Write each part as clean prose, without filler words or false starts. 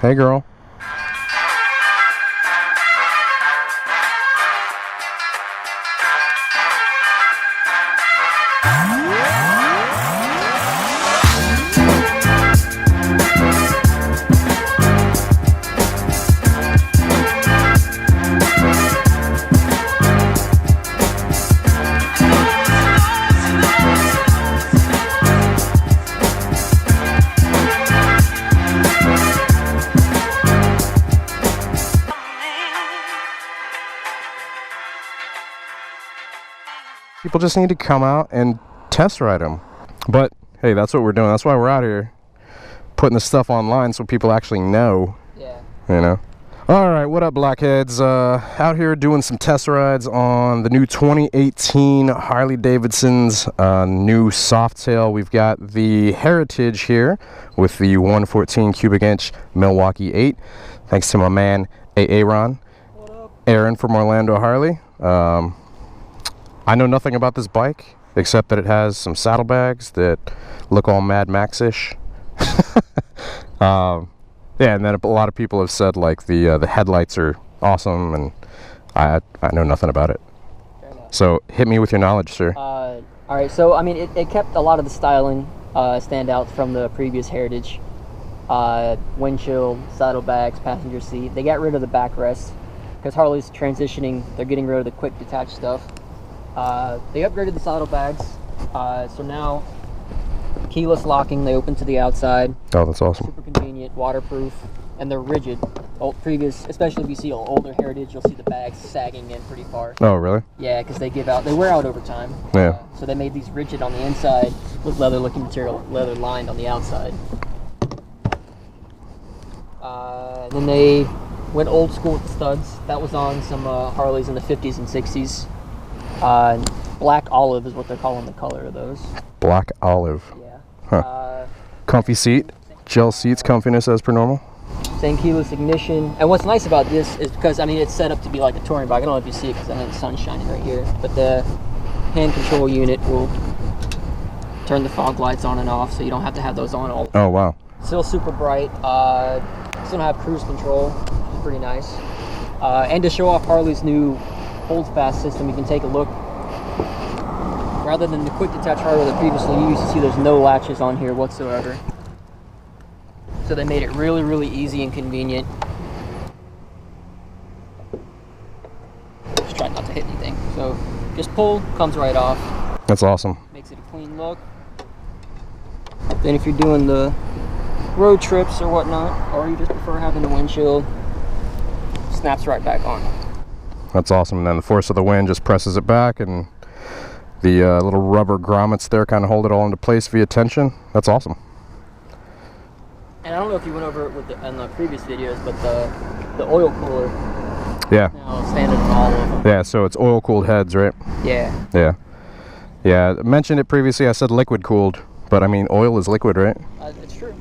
Hey, girl. People just need to come out and test ride them. But hey, that's what we're doing. That's why we're out here putting this stuff online so people actually know. Yeah. You know. All right, what up, Blockheads? Out here doing some test rides on the new 2018 Harley-Davidson's new Softail. We've got the Heritage here with the 114 cubic inch Milwaukee 8. Thanks to my man Aaron. What up? Aaron from Orlando Harley. I know nothing about this bike except that it has some saddlebags that look all Mad Max-ish. Yeah, and then a lot of people have said like the headlights are awesome, and I know nothing about it. So hit me with your knowledge, sir. All right, so I mean, it kept a lot of the styling standouts from the previous Heritage. Windshield, saddlebags, passenger seat. They got rid of the backrest because Harley's transitioning. They're getting rid of the quick detach stuff. They upgraded the saddlebags, so now keyless locking. They open to the outside. Oh, that's awesome. Super convenient, waterproof, and they're rigid. Previous, especially if you see older Heritage, you'll see the bags sagging in pretty far. Oh, really? Yeah, because they wear out over time. Yeah. So they made these rigid on the inside with leather-looking material, leather lined on the outside. Then they went old school with the studs. That was on some Harleys in the 50s and 60s. Black olive is what they're calling the color of those. Black olive. Yeah. Huh. Comfy seat. Gel seats, comfiness as per normal. Same keyless ignition. And what's nice about this is because, I mean, it's set up to be like a touring bike. I don't know if you see it because I know the sun's shining right here. But the hand control unit will turn the fog lights on and off, so you don't have to have those on all. Oh, wow. Still super bright. Still have cruise control, which is pretty nice. And to show off Harley's new holdfast system, you can take a look. Rather than the quick detach hardware that previously you used to see, there's no latches on here whatsoever. So they made it really, really easy and convenient. Just try not to hit anything. So just pull, comes right off. That's awesome. Makes it a clean look. Then if you're doing the road trips or whatnot, or you just prefer having the windshield, snaps right back on. That's awesome. And then the force of the wind just presses it back, and the little rubber grommets there kind of hold it all into place via tension. That's awesome. And I don't know if you went over it with in the previous videos, but the oil cooler. Yeah. Now standard in all of them. Yeah, so it's oil cooled heads, right? Yeah. Yeah. Yeah, I mentioned it previously. I said liquid cooled, but I mean oil is liquid, right? It's true.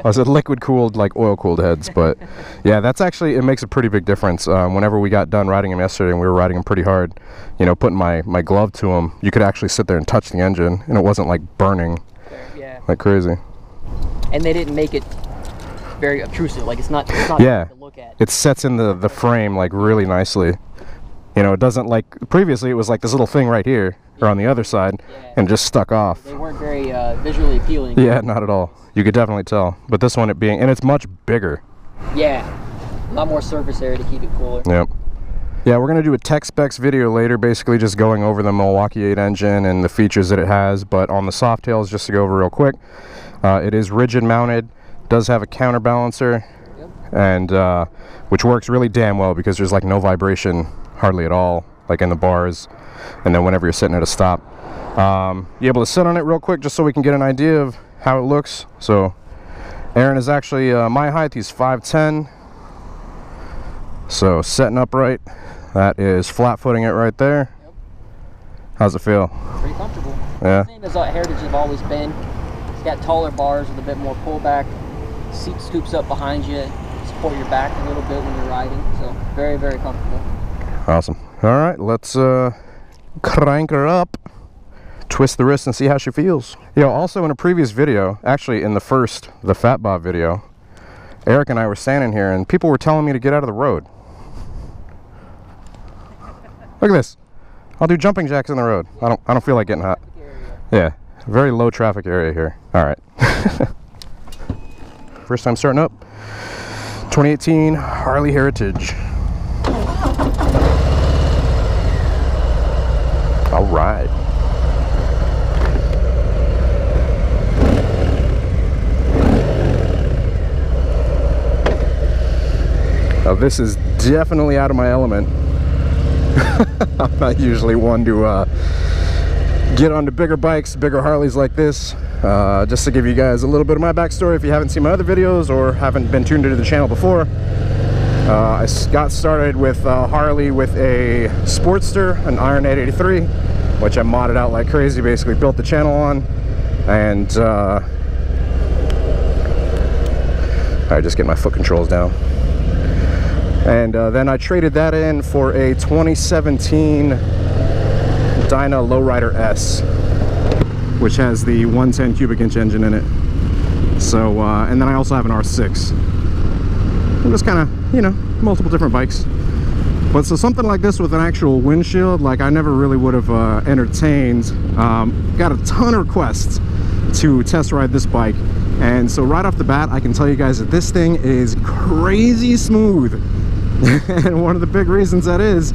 I said liquid cooled, like oil cooled heads, but yeah, that's actually, it makes a pretty big difference. Whenever we got done riding them yesterday and we were riding them pretty hard, you know, putting my glove to them, you could actually sit there and touch the engine and it wasn't like burning like crazy. And they didn't make it very obtrusive, like it's not yeah, to look at. It sets in the frame like really nicely. You know, it doesn't like, previously it was like this little thing right here or on the other side and just stuck off. They weren't very visually appealing. Yeah, not at all. You could definitely tell. But this one, it being, and it's much bigger. Yeah, a lot more surface area to keep it cooler. Yep. Yeah, we're going to do a tech specs video later, basically just going over the Milwaukee 8 engine and the features that it has. But on the Softails, just to go over real quick, it is rigid mounted, does have a counterbalancer, and which works really damn well because there's like no vibration hardly at all, like in the bars, and then whenever you're sitting at a stop. You able to sit on it real quick just so we can get an idea of how it looks. So Aaron is actually my height, he's 5'10", so setting upright, that is flat footing it right there. How's it feel? Pretty comfortable. Yeah. Same as Heritage have always been. It's got taller bars with a bit more pullback. Seat scoops up behind you, support your back a little bit when you're riding. So very, very comfortable. Awesome. All right, let's crank her up. twist the wrist and see how she feels. Also in a previous video, actually in the Fat Bob video, Eric and I were standing here and people were telling me to get out of the road. Look at this. I'll do jumping jacks in the road. I don't feel like getting hot. Yeah, very low traffic area here. All right. First time starting up. 2018 Harley Heritage. All right. Now this is definitely out of my element. I'm not usually one to get onto bigger bikes, bigger Harleys like this. Just to give you guys a little bit of my backstory if you haven't seen my other videos or haven't been tuned into the channel before. I got started with Harley with a Sportster, an Iron 883, which I modded out like crazy, basically built the channel on. And alright, just get my foot controls down. And then I traded that in for a 2017 Dyna Lowrider S, which has the 110 cubic inch engine in it. So, and then I also have an R6. I'm just kind of, you know, multiple different bikes. But so something like this with an actual windshield, like I never really would have entertained. Got a ton of requests to test ride this bike. And so right off the bat, I can tell you guys that this thing is crazy smooth. And one of the big reasons that is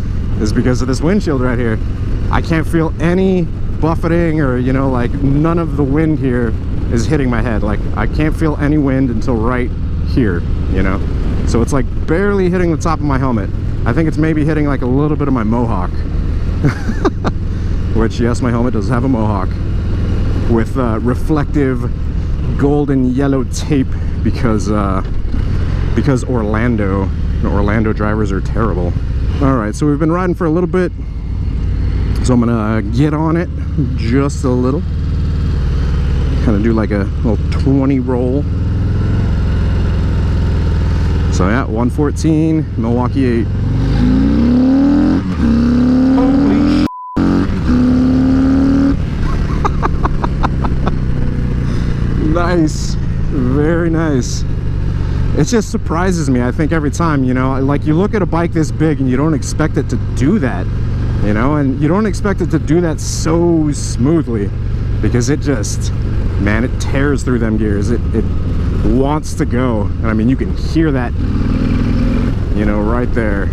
because of this windshield right here. I can't feel any buffeting or, you know, like none of the wind here is hitting my head. Like I can't feel any wind until right here, you know. So it's like barely hitting the top of my helmet. I think it's maybe hitting like a little bit of my mohawk. Which, yes, my helmet does have a mohawk with reflective golden yellow tape because Orlando drivers are terrible. All right, so we've been riding for a little bit, so I'm gonna get on it just a little, kind of do like a little 20 roll. So yeah, 114 Milwaukee 8. Holy nice, very nice. It just surprises me, I think, every time, you know, like you look at a bike this big and you don't expect it to do that, you know, and you don't expect it to do that so smoothly, because it just, man, it tears through them gears. It wants to go, and I mean, you can hear that, you know, right there.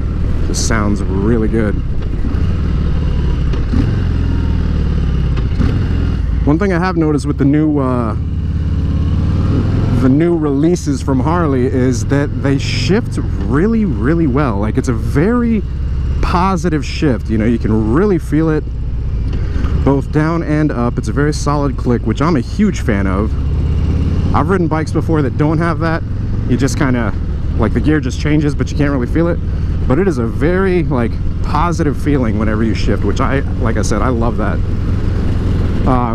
Just sounds really good. One thing I have noticed with the new releases from Harley is that they shift really, really well. Like, it's a very positive shift, you know, you can really feel it both down and up. It's a very solid click, which I'm a huge fan of. I've ridden bikes before that don't have that. You just kind of, like, the gear just changes, but you can't really feel it. But it is a very, like, positive feeling whenever you shift, which like I said, I love that.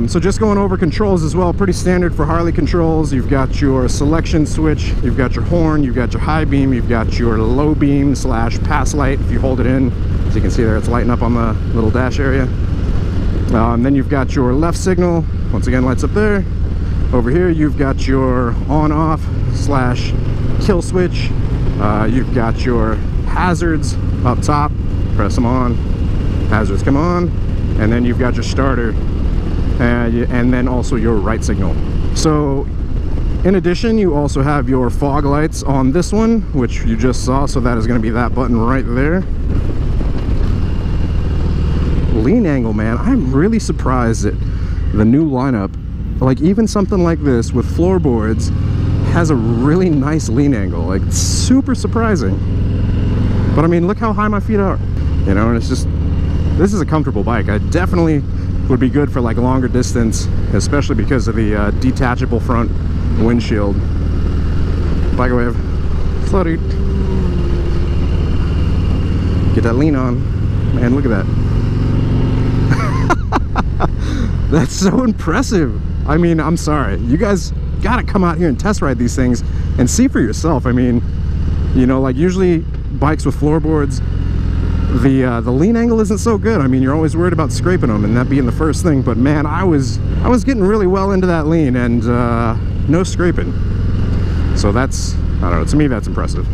So just going over controls as well, pretty standard for Harley controls. You've got your selection switch, you've got your horn, you've got your high beam, you've got your low beam / pass light. If you hold it in, as you can see there, it's lighting up on the little dash area. Then you've got your left signal, once again lights up there. Over here you've got your on/off / kill switch. You've got your hazards up top, press them on, hazards come on, and then you've got your starter. And then also your right signal. So in addition, you also have your fog lights on this one, which you just saw, so that is going to be that button right there. Lean angle, man, I'm really surprised that the new lineup, like even something like this with floorboards, has a really nice lean angle. Like, it's super surprising. But I mean, look how high my feet are, you know, and it's just, this is a comfortable bike. I definitely would be good for like longer distance, especially because of the detachable front windshield. Bike wave, slow dude. Get that lean on, man. Look at that. That's so impressive. I mean, I'm sorry, you guys gotta come out here and test ride these things and see for yourself. I mean, you know, like usually bikes with floorboards, the lean angle isn't so good. I mean, you're always worried about scraping them and that being the first thing, but man, I was getting really well into that lean and no scraping. So that's, I don't know, to me that's impressive.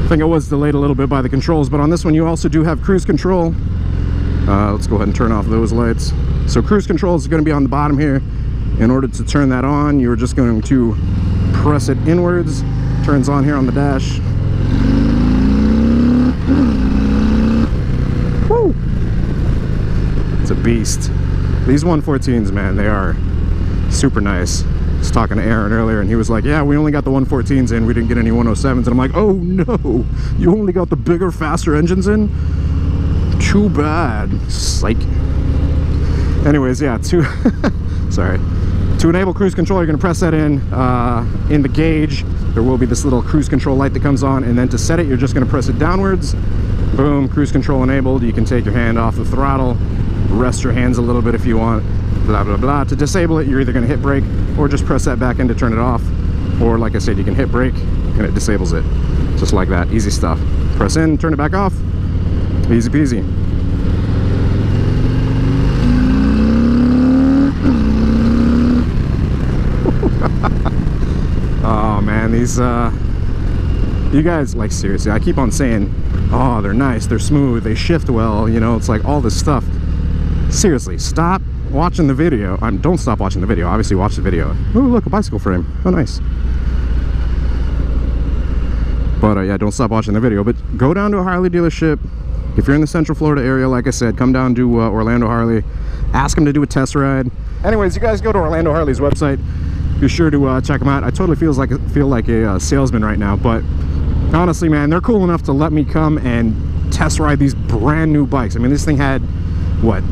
I think it was delayed a little bit by the controls, but on this one you also do have cruise control. Let's go ahead and turn off those lights. So cruise control is going to be on the bottom here. In order to turn that on, you're just going to press it inwards. Turns on here on the dash. Woo! It's a beast. These 114s, man, they are super nice. I was talking to Aaron earlier and he was like, yeah, we only got the 114s in, we didn't get any 107s. And I'm like, oh no, you only got the bigger, faster engines in? Too bad. Psych. Anyways, yeah, sorry. To enable cruise control, you're going to press that in the gauge. There will be this little cruise control light that comes on, and then to set it, you're just going to press it downwards. Boom, cruise control enabled. You can take your hand off the throttle, rest your hands a little bit if you want, blah, blah, blah. To disable it, you're either going to hit brake or just press that back in to turn it off. Or, like I said, you can hit brake and it disables it. Just like that. Easy stuff. Press in, turn it back off. Easy peasy. Oh man, these you guys, like, seriously, I keep on saying, oh, they're nice, they're smooth, they shift well, you know, it's like all this stuff. Seriously, stop watching the video. Don't stop watching the video, obviously watch the video. Oh look, a bicycle frame, oh nice. But yeah, don't stop watching the video, but go down to a Harley dealership. If you're in the Central Florida area, like I said, come down to Orlando Harley, ask them to do a test ride. Anyways, you guys go to Orlando Harley's website, be sure to check them out. I totally feel like a salesman right now, but honestly, man, they're cool enough to let me come and test ride these brand new bikes. I mean, this thing had, what,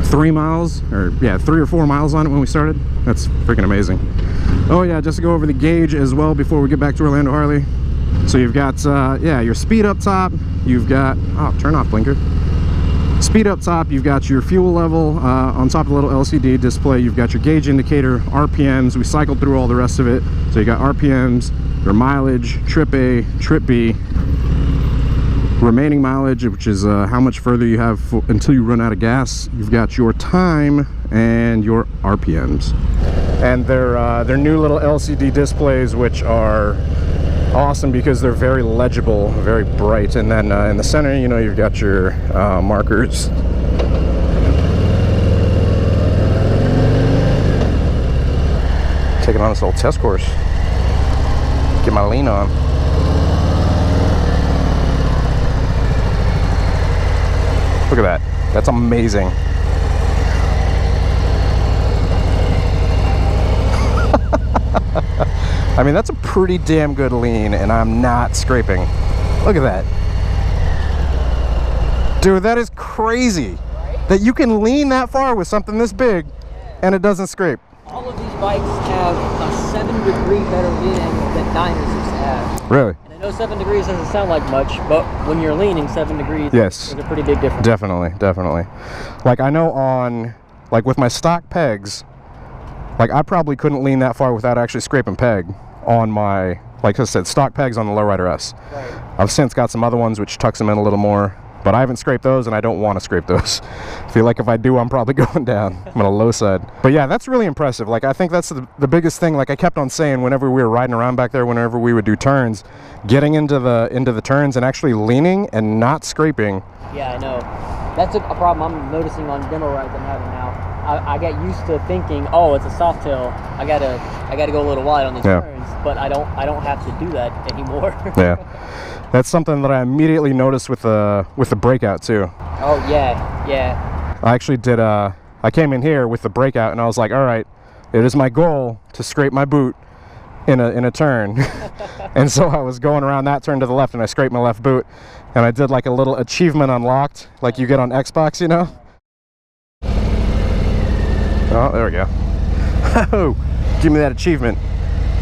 3 miles, or yeah, 3 or 4 miles on it when we started. That's freaking amazing. Oh yeah, just to go over the gauge as well before we get back to Orlando Harley. So you've got, yeah, your speed up top, you've got, oh, turn off blinker. Speed up top, you've got your fuel level on top of the little LCD display. You've got your gauge indicator, RPMs. We cycled through all the rest of it. So you got RPMs, your mileage, trip A, trip B, remaining mileage, which is how much further you have until you run out of gas. You've got your time and your RPMs. And their new little LCD displays, which are awesome because they're very legible, very bright. And then in the center, you know, you've got your markers. Taking on this little test course. Get my lean on. Look at that. That's amazing. I mean, that's a pretty damn good lean, and I'm not scraping. Look at that. Dude, that is crazy. Right? That you can lean that far with something this big, and it doesn't scrape. All of these bikes have a 7-degree better lean angle than Dynas used to have. Really? And I know 7 degrees doesn't sound like much, but when you're leaning 7 degrees, yes, there's a pretty big difference. Definitely, definitely. Like, I know on, like, with my stock pegs, like, I probably couldn't lean that far without actually scraping peg on my, like I said, stock pegs on the Lowrider S. Right. I've since got some other ones which tucks them in a little more, but I haven't scraped those, and I don't want to scrape those. I feel like if I do, I'm probably going down. I'm on a low side. But yeah, that's really impressive. Like, I think that's the biggest thing. Like I kept on saying whenever we were riding around back there, whenever we would do turns, getting into the turns and actually leaning and not scraping. Yeah, I know. That's a problem I'm noticing on demo rides I'm having now. I get used to thinking, oh, it's a Softail. I gotta go a little wide on the turns, but I don't have to do that anymore. Yeah, that's something that I immediately noticed with the breakout too. Oh yeah, yeah. I actually did. I came in here with the breakout, and I was like, all right, it is my goal to scrape my boot in a turn. And so I was going around that turn to the left, and I scraped my left boot, and I did like a little achievement unlocked, like you get on Xbox, you know. Oh, there we go. Oh, give me that achievement.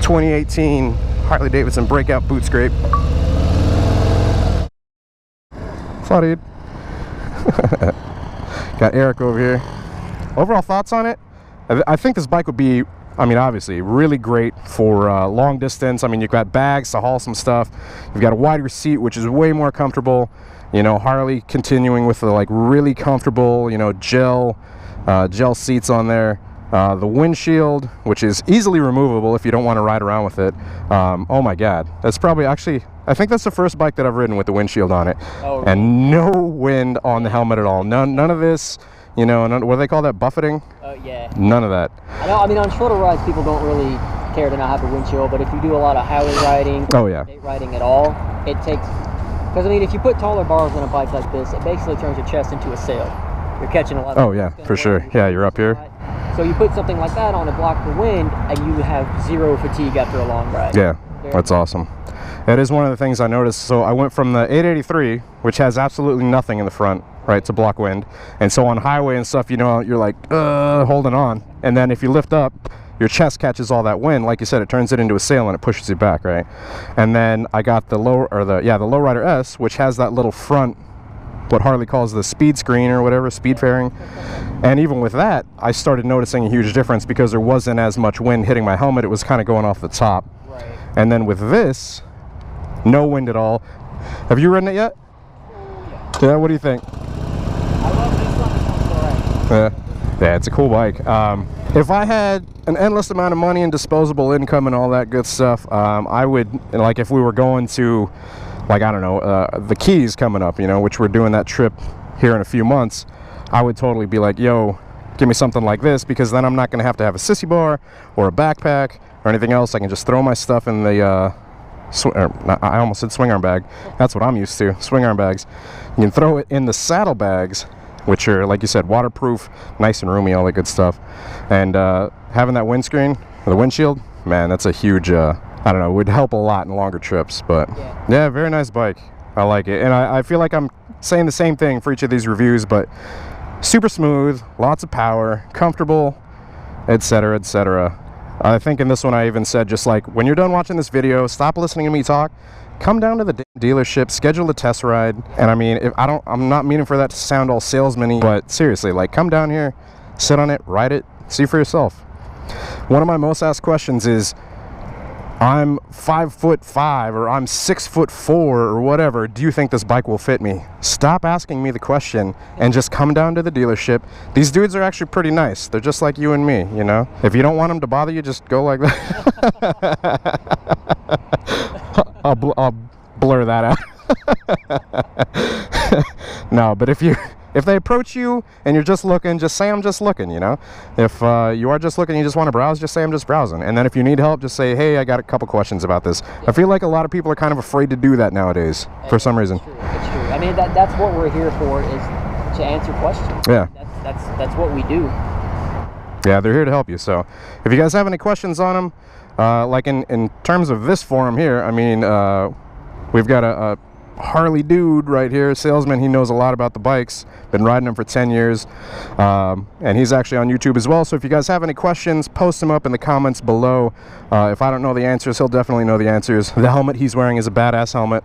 2018 Harley-Davidson breakout boot scrape. Thought dude. Got Eric over here. Overall thoughts on it? I think this bike would be I mean, obviously, really great for long distance. I mean, you've got bags to haul some stuff. You've got a wider seat, which is way more comfortable. You know, Harley continuing with the like really comfortable, you know, gel seats on there. The windshield, which is easily removable if you don't want to ride around with it. Oh my God, that's probably actually, I think that's the first bike that I've ridden with the windshield on it. Oh, really? And no wind on the helmet at all. None of this, you know, what do they call that, buffeting? Yeah. None of that. I know, I mean, on shorter rides, people don't really care to not have a windshield, but if you do a lot of highway riding, oh yeah, state riding at all, it takes, because I mean, if you put taller bars on a bike like this, it basically turns your chest into a sail. You're catching a lot of, oh yeah, for sure. Yeah, you're up here. So you put something like that on to block the wind, and you have zero fatigue after a long ride. Yeah, that's awesome. That is one of the things I noticed. So I went from the 883, which has absolutely nothing in the front, right, to block wind. And so on highway and stuff, you know, you're like, holding on. And then if you lift up, your chest catches all that wind. Like you said, it turns it into a sail and it pushes you back, right? And then I got the Lowrider S, which has that little front, what Harley calls the speed screen or whatever, speed fairing. And even with that, I started noticing a huge difference because there wasn't as much wind hitting my helmet. It was kind of going off the top. Right. And then with this, no wind at all. Have you ridden it yet? Yeah, what do you think? I love this one. It's all right. Yeah, it's a cool bike. If I had an endless amount of money and disposable income and all that good stuff, I would, like if we were going to, like, I don't know, the Keys coming up, you know, which we're doing that trip here in a few months, I would totally be like, yo, give me something like this, because then I'm not going to have a sissy bar or a backpack or anything else. I can just throw my stuff in the, I almost said swing arm bag. That's what I'm used to, swing arm bags. You can throw it in the saddle bags, which are, like you said, waterproof, nice and roomy, all that good stuff. And having that windscreen, or the windshield, man, that's a huge, I don't know, would help a lot in longer trips. But yeah, very nice bike. I like it. And I feel like I'm saying the same thing for each of these reviews, but super smooth, lots of power, comfortable, etc., etc. I think in this one I even said, just like, when you're done watching this video, stop listening to me talk, come down to the dealership, schedule a test ride. And I mean, if I'm not meaning for that to sound all salesman-y, but seriously, like, come down here, sit on it, ride it, see for yourself. One of my most asked questions is, I'm 5'5" or I'm 6'4" or whatever, do you think this bike will fit me? Stop asking me the question and just come down to the dealership. These dudes are actually pretty nice. They're just like you and me, you know? If you don't want them to bother you, just go like that. I'll blur that out. No, but if they approach you and you're just looking, just say I'm just looking, you know? If you are just looking, you just want to browse, just say I'm just browsing. And then if you need help, just say, hey, I got a couple questions about this. I feel like a lot of people are kind of afraid to do that nowadays for some reason. It's true. It's true. I mean, that's what we're here for, is to answer questions. Yeah. That's what we do. Yeah, they're here to help you. So if you guys have any questions on them, like in terms of this forum here, I mean, we've got a Harley dude right here, salesman. He knows a lot about the bikes, been riding them for 10 years, and he's actually on YouTube as well. So if you guys have any questions, post them up in the comments below. If I don't know the answers, he'll definitely know the answers. The helmet he's wearing is a badass helmet.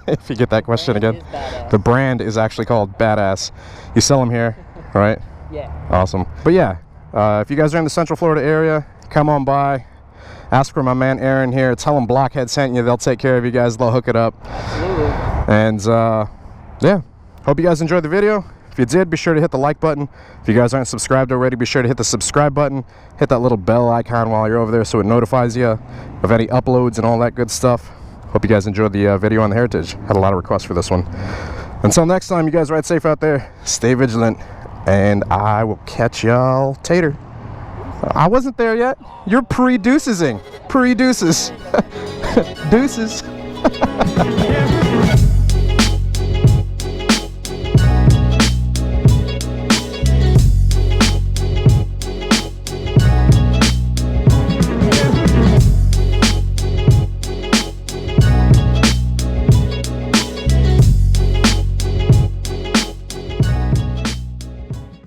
If you get that question again, the brand is actually called Badass. You sell them here, right? Yeah. Awesome. But yeah, if you guys are in the Central Florida area, come on by. Ask for my man Aaron here. Tell him Blockhead sent you. They'll take care of you guys. They'll hook it up. Absolutely. And yeah, hope you guys enjoyed the video. If you did, be sure to hit the like button. If you guys aren't subscribed already, be sure to hit the subscribe button. Hit that little bell icon while you're over there so it notifies you of any uploads and all that good stuff. Hope you guys enjoyed the video on the Heritage. Had a lot of requests for this one. Until next time, you guys ride safe out there. Stay vigilant. And I will catch y'all tater. I wasn't there yet. You're pre-deucesing. Pre-deuces. Deuces.